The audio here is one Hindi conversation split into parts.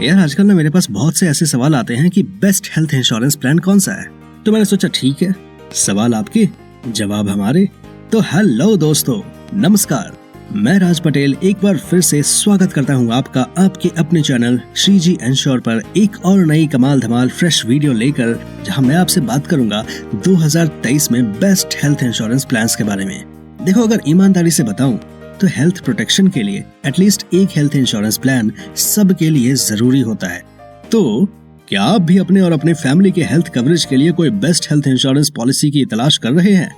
यार आजकल ना मेरे पास बहुत से ऐसे सवाल आते हैं कि बेस्ट हेल्थ इंश्योरेंस प्लान कौन सा है। तो मैंने सोचा ठीक है, सवाल आपके जवाब हमारे। तो हेलो दोस्तों, नमस्कार। मैं राज पटेल एक बार फिर से स्वागत करता हूं आपका आपके अपने चैनल श्री जी इंश्योर पर एक और नई कमाल धमाल फ्रेश वीडियो लेकर, जहां मैं आपसे बात करूंगा 2023 में बेस्ट हेल्थ इंश्योरेंस प्लान्स के बारे में। देखो, अगर ईमानदारी से बताऊं तो हेल्थ प्रोटेक्शन के लिए एटलीस्ट एक हेल्थ इंश्योरेंस प्लान सबके लिए जरूरी होता है। तो क्या आप भी अपने और अपने फैमिली के हेल्थ कवरेज के लिए कोई बेस्ट हेल्थ इंश्योरेंस पॉलिसी की तलाश कर रहे हैं?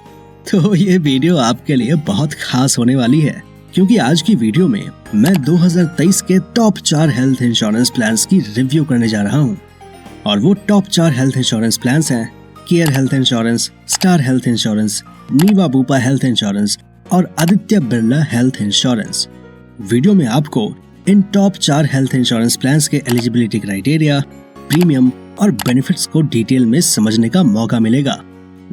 तो ये वीडियो आपके लिए बहुत खास होने वाली है, क्योंकि आज की वीडियो में मैं 2023 के टॉप 4 हेल्थ इंश्योरेंस प्लान्स की रिव्यू करने जा रहा हूँ। और वो टॉप 4 हेल्थ इंश्योरेंस प्लान्स हैं care health insurance, star health insurance, Niva Bupa health insurance और Aditya Birla health insurance. Video में आपको इन टॉप 4 हेल्थ इंश्योरेंस प्लान्स के एलिजिबिलिटी क्राइटेरिया, प्रीमियम और बेनिफिट्स को डिटेल में समझने का मौका मिलेगा।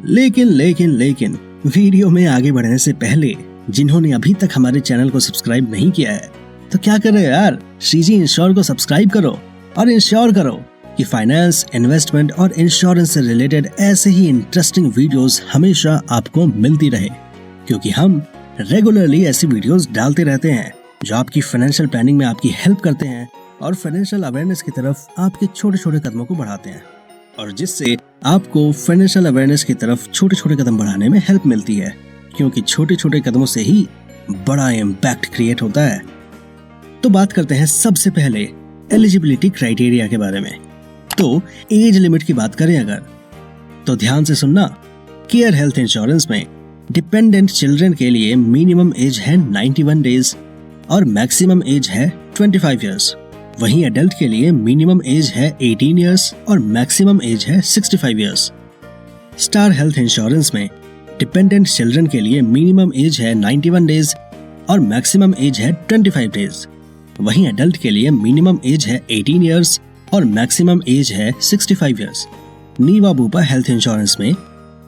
लेकिन वीडियो में आगे बढ़ने से पहले जिन्होंने अभी तक हमारे चैनल को सब्सक्राइब नहीं किया है तो क्या कर रहे हो यार, श्रीजी इंश्योर को सब्सक्राइब करो और इंश्योर करो कि फाइनेंस, इन्वेस्टमेंट और इंश्योरेंस से रिलेटेड ऐसे ही इंटरेस्टिंग वीडियोस हमेशा आपको मिलती रहे, क्योंकि हम रेगुलरली ऐसी वीडियोस डालते रहते हैं जो आपकी फाइनेंशियल प्लानिंग में आपकी हेल्प करते हैं और फाइनेंशियल अवेयरनेस की तरफ आपके छोटे छोटे कदमों को बढ़ाते हैं, और जिससे आपको फाइनेंशियल अवेयरनेस की तरफ छोटे छोटे कदम बढ़ाने में हेल्प मिलती है, क्योंकि छोटे छोटे कदमों से ही बड़ा इम्पैक्ट क्रिएट होता है। तो बात करते हैं सबसे पहले एलिजिबिलिटी क्राइटेरिया के बारे में। तो एज लिमिट की बात करें अगर, तो ध्यान से सुनना। केयर हेल्थ इंश्योरेंस में डिपेंडेंट चिल्ड्रन के लिए मिनिमम एज है 91 डेज और मैक्सिमम एज है 25 इयर्स। वहीं एडल्ट के लिए मिनिमम एज है 18 इयर्स और मैक्सिमम एज है 65 इयर्स। स्टार हेल्थ इंश्योरेंस में डिपेंडेंट चिल्ड्रन के लिए मिनिमम एज है 91 डेज और मैक्सिमम एज है 25 डेज। वहीं एडल्ट के लिए मिनिमम एज है 18 इयर्स और मैक्सिमम एज है 65 इयर्स। नीवा बुपा हेल्थ इंश्योरेंस में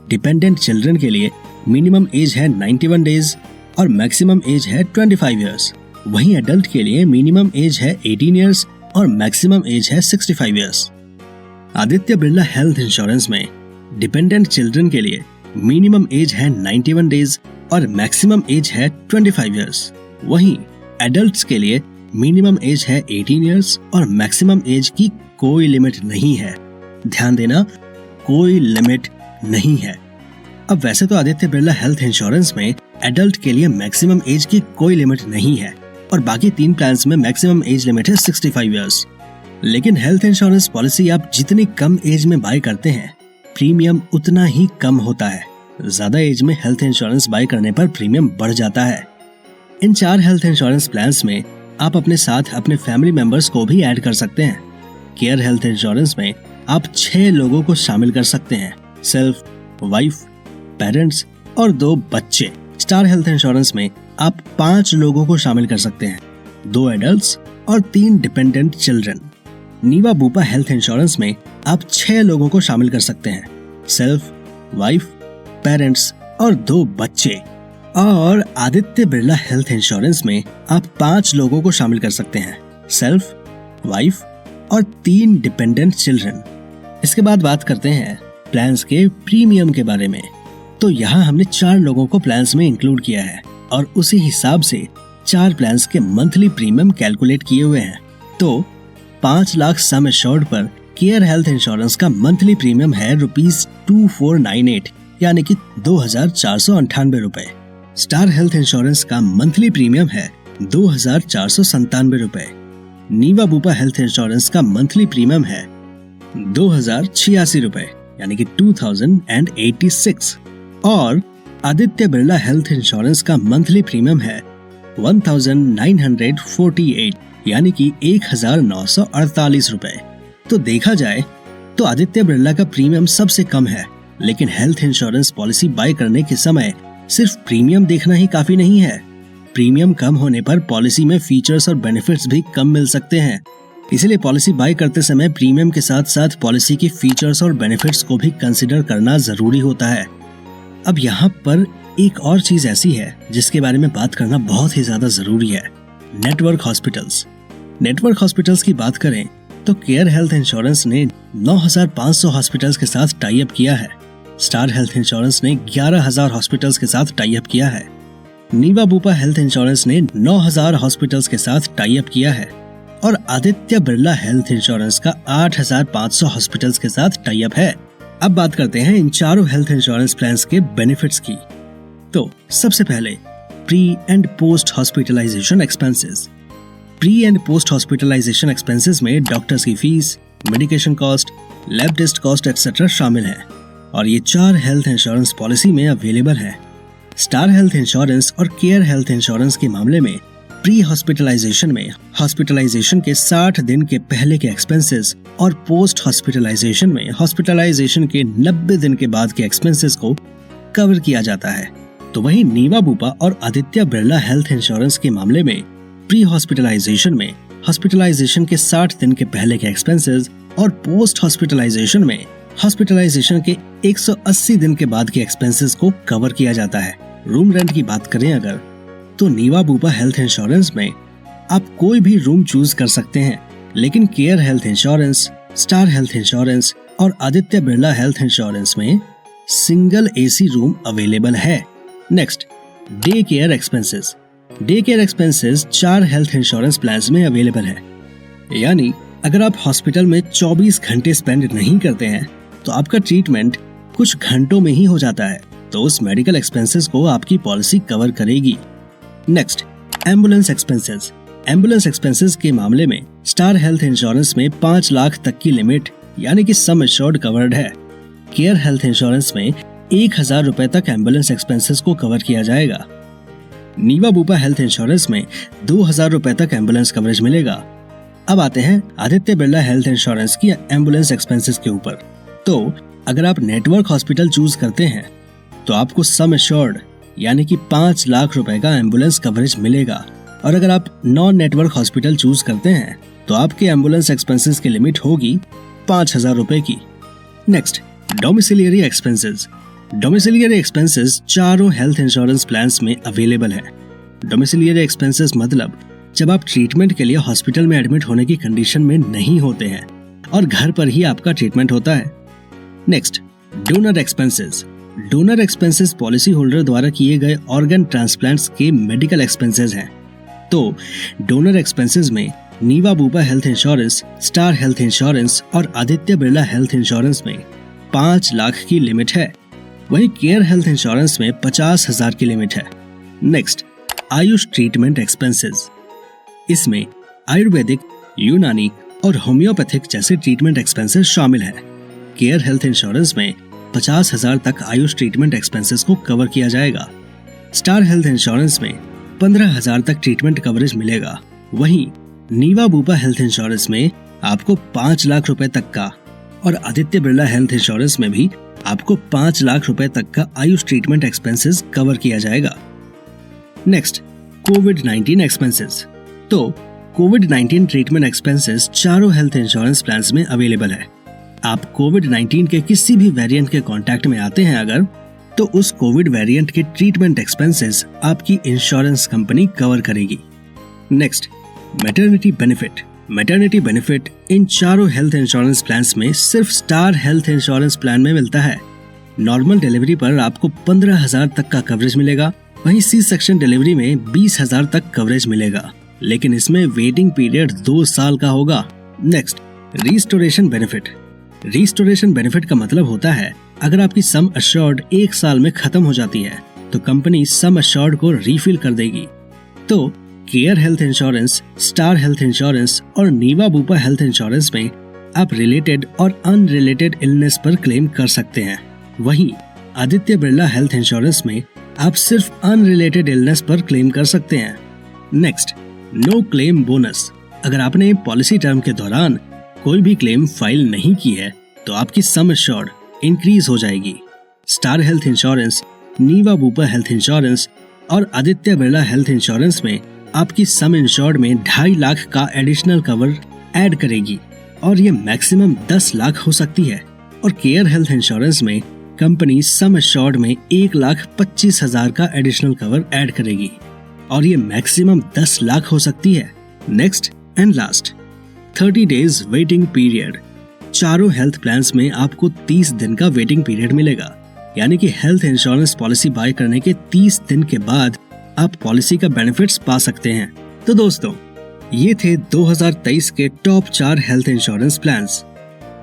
डिपेंडेंट चिल्ड्रन के लिए मिनिमम एज है 91 डेज और मैक्सिमम एज है 25 इयर्स। वहीं एडल्ट के लिए मिनिमम एज है 18 इयर्स और मैक्सिमम एज है 65 years. Aditya Birla health insurance में डिपेंडेंट चिल्ड्रन के लिए मिनिमम एज है 91 डेज और मैक्सिमम एज है 25 इयर्स। वहीं एडल्ट्स के लिए मिनिमम एज है 18 इयर्स और मैक्सिमम एज की कोई लिमिट नहीं है। ध्यान देना, कोई लिमिट नहीं है। अब वैसे तो आदित्य बिरला हेल्थ इंश्योरेंस में एडल्ट के लिए मैक्सिमम एज की कोई लिमिट नहीं है और बाकी 3 प्लान्स में मैक्सिमम एज लिमिट है 65 इयर्स। लेकिन हेल्थ इंश्योरेंस पॉलिसी आप जितनी कम एज में बाय करते हैं, प्रीमियम उतना ही कम होता है। ज्यादा एज में हेल्थ इंश्योरेंस बाय करने पर प्रीमियम बढ़ जाता है। इन 4 हेल्थ इंश्योरेंस प्लान्स में आप अपने साथ अपने फैमिली मेंबर्स को भी ऐड कर सकते हैं। केयर हेल्थ इंश्योरेंस में आप 6 लोगों को शामिल कर सकते हैं, सेल्फ, वाइफ, पेरेंट्स और 2 बच्चे। स्टार हेल्थ इंश्योरेंस में आप 5 लोगों को शामिल कर सकते हैं, 2 एडल्ट्स और 3 dependent children. Niva Bupa health insurance में आप 6 लोगों को शामिल कर सकते हैं, सेल्फ, वाइफ, पेरेंट्स और 2 बच्चे। और आदित्य बिरला हेल्थ इंश्योरेंस में आप 5 लोगों को शामिल कर सकते हैं, सेल्फ, वाइफ और 3 डिपेंडेंट चिल्ड्रन। इसके बाद बात करते हैं प्लान्स के प्रीमियम के बारे में। तो यहाँ हमने 4 लोगों को प्लान्स में इंक्लूड किया है और उसी हिसाब से 4 प्लान्स के मंथली प्रीमियम कैलकुलेट किए हुए हैं। तो 5 लाख सम एश्योर्ड पर केयर हेल्थ इंश्योरेंस का मंथली प्रीमियम है ₹2498 यानी कि 2498 रुपए। स्टार हेल्थ इंश्योरेंस का मंथली प्रीमियम है 2497 रुपए। नीवा बुपा हेल्थ इंश्योरेंस का मंथली प्रीमियम है 2086 रुपए यानी कि 2086। और आदित्य बिरला हेल्थ इंश्योरेंस का मंथली प्रीमियम है 1948 यानी कि 1948 रुपए। तो देखा जाए तो आदित्य बिरला का प्रीमियम सबसे कम है, लेकिन हेल्थ इंश्योरेंस पॉलिसी बाय करने के समय सिर्फ प्रीमियम देखना ही काफी नहीं है। प्रीमियम कम होने पर पॉलिसी में फीचर्स और बेनिफिट्स भी कम मिल सकते हैं। इसलिए पॉलिसी बाय करते समय प्रीमियम के साथ साथ पॉलिसी के फीचर्स और बेनिफिट्स को भी कंसिडर करना जरूरी होता है। अब यहाँ पर एक और चीज ऐसी है जिसके बारे में बात करना बहुत ही ज्यादा जरूरी है, नेटवर्क हॉस्पिटल्स। नेटवर्क हॉस्पिटल्स की बात करें तो केयर हेल्थ इंश्योरेंस ने 9,500 हॉस्पिटल्स के साथ टाई अप किया है। स्टार हेल्थ इंश्योरेंस ने 11,000 हॉस्पिटल्स के साथ टाई अप किया है। नीवा बुपा हेल्थ इंश्योरेंस ने 9,000 हॉस्पिटल्स के साथ टाई अप किया है और आदित्य बिरला हेल्थ इंश्योरेंस का 8,500 हॉस्पिटल्स के साथ टाई अप है। अब बात करते हैं इन चारों हेल्थ इंश्योरेंस प्लान्स के बेनिफिट्स की। तो सबसे पहले pre and post hospitalization expenses. Pre and post hospitalization expenses में डॉक्टर्स की fees, medication cost, lab test cost etcetera शामिल है और ये 4 हेल्थ इंश्योरेंस पॉलिसी में अवेलेबल है। स्टार हेल्थ इंश्योरेंस और केयर हेल्थ इंश्योरेंस के मामले में प्री हॉस्पिटलाइजेशन में हॉस्पिटलाइजेशन के 60 दिन के पहले के एक्सपेंसेस और पोस्ट हॉस्पिटलाइजेशन में हॉस्पिटलाइजेशन के 90 दिन के बाद के एक्सपेंसेस को कवर किया जाता है। तो वहीं नीवा बुपा और आदित्य बिरला हेल्थ इंश्योरेंस के मामले में प्री हॉस्पिटलाइजेशन में हॉस्पिटलाइजेशन के 60 दिन के पहले के एक्सपेंसेस और पोस्ट हॉस्पिटलाइजेशन में हॉस्पिटलाइजेशन के 180 दिन के बाद के एक्सपेंसेस को कवर किया जाता है। रूम रेंट की बात करें अगर, तो नीवा बुपा हेल्थ इंश्योरेंस में आप कोई भी रूम चूज कर सकते हैं, लेकिन care health insurance, star health insurance और आदित्य बिरला हेल्थ इंश्योरेंस में सिंगल एसी रूम अवेलेबल है। Next, day care expenses. Day care expenses 4 health insurance plans में अवेलेबल है। यानी अगर आप हॉस्पिटल में 24 घंटे स्पेंड नहीं करते हैं तो आपका ट्रीटमेंट कुछ घंटों में ही हो जाता है, तो उस मेडिकल एक्सपेंसेस को आपकी पॉलिसी कवर करेगी। Next, ambulance expenses. Ambulance expenses के मामले में स्टार हेल्थ इंश्योरेंस में 5 लाख तक की लिमिट यानी कि सम एश्योर्ड कवर्ड है। केयर हेल्थ इंश्योरेंस में 1,000 रुपए तक एम्बुलेंस एक्सपेंसेस को कवर किया जाएगा। नीवा बुपा हेल्थ इंश्योरेंस में 2,000 रुपए तक एम्बुलेंस कवरेज मिलेगा। अब आते हैं आदित्य बिरला हेल्थ इंश्योरेंस की एम्बुलेंस एक्सपेंसेस के ऊपर। तो अगर आप नेटवर्क हॉस्पिटल चूज करते हैं तो आपको सम एश्योर्ड यानी कि 5 लाख रुपए का एम्बुलेंस कवरेज मिलेगा, और अगर आप नॉन नेटवर्क हॉस्पिटल चूज करते हैं तो आपके एम्बुलेंस एक्सपेंसेस की लिमिट होगी 5,000 रुपए की। Next, domiciliary expenses. Domiciliary expenses चारों हेल्थ इंश्योरेंस प्लान्स में अवेलेबल है। डोमिसिलियरी एक्सपेंसेस मतलब जब आप ट्रीटमेंट के लिए हॉस्पिटल में एडमिट होने की कंडीशन में नहीं होते हैं और घर पर ही आपका ट्रीटमेंट होता है। Next, donor expenses. Donor expenses policy holder द्वारा किए गए ऑर्गन ट्रांसप्लांट्स के मेडिकल एक्सपेंसेस हैं। तो डोनर एक्सपेंसेस में Niva Bupa health insurance, star health insurance और आदित्य बिरला हेल्थ इंश्योरेंस में 5 लाख की लिमिट है। वहीं केयर हेल्थ इंश्योरेंस में 50,000 की लिमिट है। Next, Ayush treatment expenses. इसमें आयुर्वेदिक, यूनानी और होम्योपैथिक जैसे ट्रीटमेंट एक्सपेंसेस शामिल हैं। केयर हेल्थ इंश्योरेंस में 50,000 तक आयुष ट्रीटमेंट एक्सपेंसेस को कवर किया जाएगा। स्टार हेल्थ इंश्योरेंस में 15,000 तक ट्रीटमेंट कवरेज मिलेगा। वहीं नीवा बुपा हेल्थ इंश्योरेंस में आपको 5 लाख रुपए तक का और आदित्य बिरला हेल्थ इंश्योरेंस में भी आपको 5 लाख रुपए तक का आयुष ट्रीटमेंट एक्सपेंसेस कवर किया जाएगा। नेक्स्ट, कोविड-19 एक्सपेंसेस। तो कोविड-19 ट्रीटमेंट एक्सपेंसेस चारों हेल्थ इंश्योरेंस प्लान्स में अवेलेबल है। आप कोविड-19 के किसी भी वेरिएंट के कांटेक्ट में आते हैं अगर, तो उस कोविड वेरिएंट के ट्रीटमेंट एक्सपेंसेस आपकी इंश्योरेंस कंपनी कवर करेगी। Next, maternity benefit. Maternity benefit in चारों हेल्थ इंश्योरेंस प्लान्स में सिर्फ स्टार हेल्थ इंश्योरेंस प्लान में मिलता है। नॉर्मल डिलीवरी पर आपको 15,000 तक का कवरेज मिलेगा। वहीं सी सेक्शन डिलीवरी में 20,000 तक कवरेज मिलेगा, लेकिन इसमें वेटिंग पीरियड 2 साल का होगा। Next, restoration benefit. Restoration benefit का मतलब होता है अगर आपकी सम अश्योर्ड 1 साल में खत्म हो जाती है तो कंपनी सम अश्योर्ड को रीफिल कर देगी। तो care health insurance, star health insurance और नीवा बुपा हेल्थ इंश्योरेंस में आप रिलेटेड और अनरिलेटेड इलनेस पर क्लेम कर सकते हैं। वहीं आदित्य बिरला हेल्थ इंश्योरेंस में आप सिर्फ अनरिलेटेड इलनेस पर क्लेम कर सकते हैं। Next, no claim bonus. अगर आपने पॉलिसी टर्म के दौरान कोई भी क्लेम फाइल नहीं की है तो आपकी सम एश्योर्ड इंक्रीज हो जाएगी। Star health insurance, Niva Bupa health insurance और आदित्य बिरला हेल्थ इंश्योरेंस में आपकी सम इंश्योर्ड में 2.5 लाख का एडिशनल कवर ऐड करेगी और ये मैक्सिमम 10 लाख हो सकती है। और केयर हेल्थ इंश्योरेंस में कंपनी सम एश्योर्ड में 1,25,000 का एडिशनल कवर ऐड करेगी और ये मैक्सिमम 10 लाख हो सकती है। Next and last, 30 days waiting period. चारों हेल्थ प्लान्स में आपको 30 दिन का वेटिंग पीरियड मिलेगा, यानी कि हेल्थ इंश्योरेंस पॉलिसी बाय करने के 30 दिन के बाद आप पॉलिसी का बेनिफिट्स पा सकते हैं। तो दोस्तों, ये थे 2023 के top 4 health insurance plans.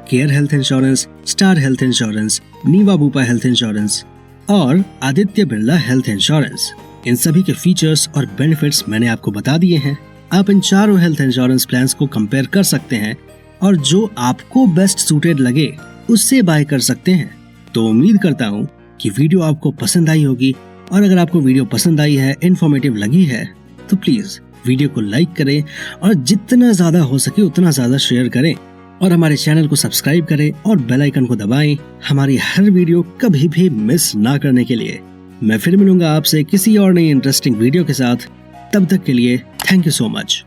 Care health insurance, star health insurance, Niva Bupa health insurance और आदित्य बिरला हेल्थ इंश्योरेंस। इन सभी के फीचर्स और बेनिफिट्स मैंने आपको बता दिए हैं। आप इन चारों हेल्थ इंश्योरेंस प्लान्स को कंपेयर कर सकते हैं और जो आपको बेस्ट सूटेड लगे उससे बाय कर सकते हैं। तो उम्मीद करता हूँ कि वीडियो आपको पसंद आई होगी, और अगर आपको वीडियो पसंद आई है, इन्फॉर्मेटिव लगी है, तो प्लीज वीडियो को लाइक करें और जितना ज्यादा हो सके उतना ज्यादा शेयर करें, और हमारे चैनल को सब्सक्राइब करें और बेल आइकन को दबाएं हमारी हर वीडियो कभी भी मिस ना करने के लिए। मैं फिर मिलूंगा आपसे किसी और नई इंटरेस्टिंग वीडियो के साथ। तब तक के लिए थैंक यू सो मच।